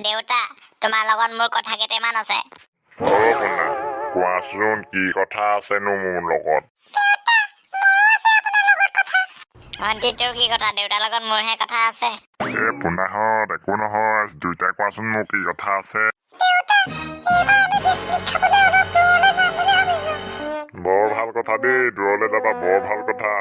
দেউতা, তোমাৰ লগত মোৰ কথা কেইটামান আছে। শুনা, কোৱাচোন কি কথা আছেনো মোৰ লগত? ভণ্টি, তোৰ কি কথা? দেউতাৰ লগত মোৰহে কথা আছে। পুনাহত একো নহয়, দুইটাই কোৱাচোন মোৰ কি কথা আছে। বৰ ভাল কথা দেই, দূৰলৈ যাবা, বৰ ভাল কথা।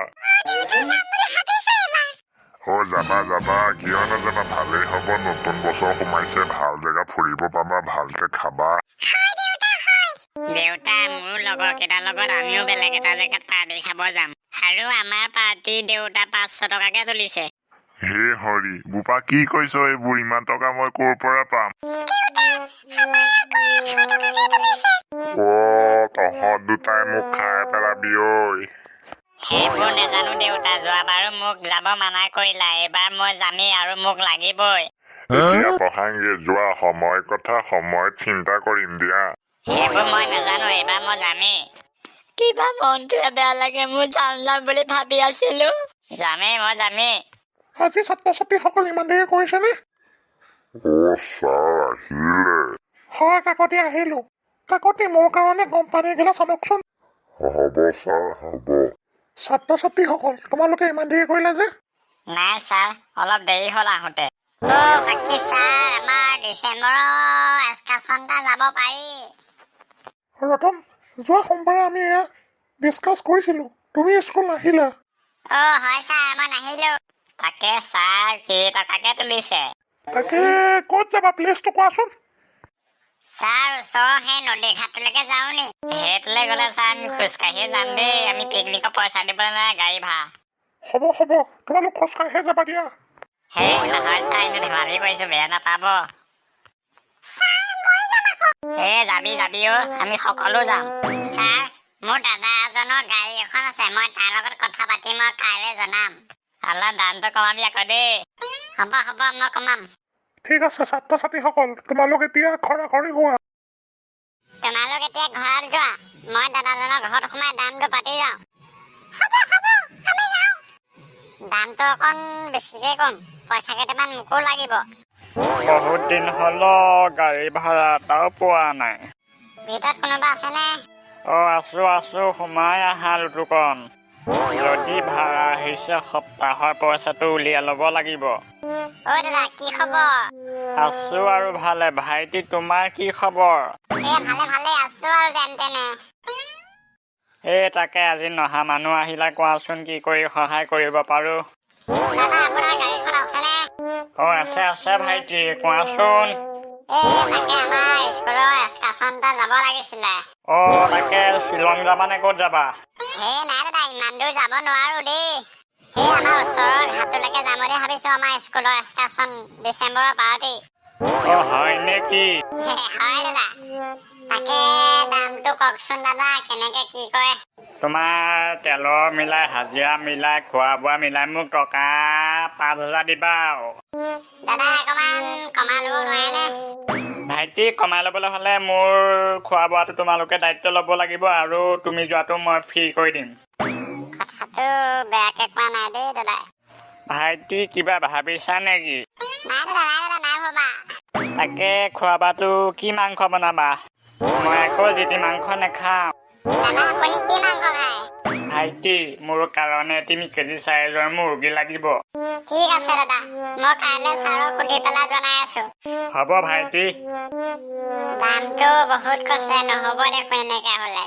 যাবা যাবা, কিয় নাযাবা, ভালেই হ'ব। নতুন বছৰ সোমাইছে, ভাল জেগা ফুৰিব পাবা, ভালকে খাবা। দেউতা, মোৰ লগৰ কেইটাৰ লগত আমিও বেলেগ এটা জেগাত পাৰ্টি খাব যাম। আৰু আমাৰ পাৰ্টি দেউতা 500 টকাকে তুলিছে। হে হৰি, বোপা কি কৈছ এইবোৰ? ইমান টকা মই ক'ৰ পৰা পাম? তহঁত দুটাই মোক খাই পেলাবি ঐ। সেইবোৰ নেজানো দেউতা, যোৱাবাৰো মোক যাব মানা কৰিলা, এইবাৰ মই যামেই আৰু মোক লাগিবই। এতিয়া পঢ়াংগে, যোৱা, সময় কথা সময়ত চিন্তা কৰিম দিয়া। সেইবোৰ মই নাজানো, এইবাৰ মই যামেই। কিবা মনটোৱে বেয়া লাগে, মোৰ যাম বুলি ভাবি আছিলো। যামেই, মই যামেই। আজি ছাত্ৰ ছাত্ৰীসকল ইমান দেৰি কৰিছেনে? ছাৰ আহিলে। হয় কাকতি, আহিলো। কাকতি, মোৰ কাৰণে গৰম পানী এগিলাচ আনকচোন। হ'ব ছাৰ, হ'ব। ছাত্ৰ ছাত্ৰীসকল, তোমালোকে ইমান দেৰি কৰিলা যে? নাই ছাৰ, অলপ দেৰি হ'ল আহোঁতে। বাকী ছাৰ, আমাৰ ডিচেম্বৰৰ এক্সকাৰচন এটা যাব পাৰি। ৰতন, যোৱা সোমবাৰে আমি এয়া ডিছকাছ কৰিছিলো, তুমি স্কুল নাহিলা। হয় ছাৰ, মই নাহিলো। তাকে ছাৰ, কেইটকাকে তুলিছে? তাকে ক'ত যাবা, প্লেচটো কোৱাচোন। ছাৰ, ওচৰৰ সেই নদী ঘাটলৈকে যাওঁ নি? সেইটোলৈ গ'লে ছাৰ আমি খোজকাঢ়িয়ে যাম দেই, আমি পিকনিকৰ পইচা দিবলৈ নাই, গাড়ী ভাড়া। হ'ব হ'ব, তোমালোক খোজকাঢ়িহে যাবা দিয়া। হেই নহয় ছাৰ, এনে ধেমালি কৰিছো, বেয়া নাপাব। যাবি আমি সকলো যাম। ছাৰ, মোৰ দাদা এজনৰ গাড়ী এখন আছে, মই তাৰ লগত কথা পাতি মই কাইলৈ জনাম। অলপ দামটো কমাবি আকৌ দেই। হ'ব মই কমাম। ঠিক আছে ছাত্ৰ ছাত্ৰীসকল, তোমালোক এতিয়া খৰা খৰি হোৱা। তোমালোক এতিয়া ঘৰত যোৱা, মই দাদাজনৰ ঘৰত সোমাই দামটো পাতি যাওঁ। দামটো অকণ বেছিকে কম, পইচা কেইটামান মোকো লাগিব। বহুত দিন হ'ল গাড়ী ভাড়া এটাও পোৱা নাই। ভিতৰত কোনোবা আছেনে? আছো, সোমাই আহা লুটুকণ। যদি ভাড়া আহিছে সপ্তাহৰ পইচাটো উলিয়াই ল'ব লাগিব। দাদা, কি খবৰ? আছো আৰু ভালে। ভাইটি, তোমাৰ কি খবৰ? ভালে আছো আৰু যেন তেনে। তাকে আজি নহা মানুহ আহিলে কোৱাচোন, কি কৰি সহায় কৰিব পাৰো। দাদা, আপোনাৰ গাড়ীখন আছেনে? আছে ভাইটি, কোৱাচোন। তাকে আমাৰ স্কুলৰ এক্সকাৰচন এটা যাব লাগিছিলে। তাকে শ্বিলং যাবা নে ক'ত যাবা? নাই দাদা, ইমান দূৰ যাব নোৱাৰো দেই। আমাৰ ওচৰৰ ঘাটলৈকে যাম বুলি ভাবিছো, আমাৰ স্কুলৰ এক্সকাৰচন ডিচেম্বৰৰ পাৰ্টি। হয় নেকি? হয় দাদা। তাকে দামটো কওকচোন দাদা, কেনেকে কি কৰে? তোমাৰ তেলৰ মিলাই, হাজিৰা মিলাই, খোৱা বোৱা মিলাই মোক টকা 5,000 দিবা আৰু। দাদা, অকমান কমাই ল'ব নোৱাৰেনে? ভাইটি, কমাই ল'বলৈ হ'লে মোৰ খোৱা বোৱাটো তোমালোকে দায়িত্ব ল'ব লাগিব, আৰু তুমি যোৱাটো মই ফ্ৰী কৰি দিম। কথাটো বেয়াকে কোৱা নাই দেই দাদা। ভাইটি, কিবা ভাবিছা নেকি? নাই দাদা, নাই ভবা। তাকে খোৱা বোৱাটো কি মাংস বনাবা? মই আকৌ যিটি মাংস নাখাওঁ। দাদা, আপুনি কি মাংস খায়? ভাইটি, মোৰ কাৰণে 3 কেজি চাইজৰ মুৰ্গী লাগিব। ঠিক আছে দাদা, মই কাইলৈ ছাৰক সুধি পেলাই জনাই আছো। হ'ব ভাইটি। দামটো বহুত কৈছে, নহ'ব দেখোন এনেকে হ'লে।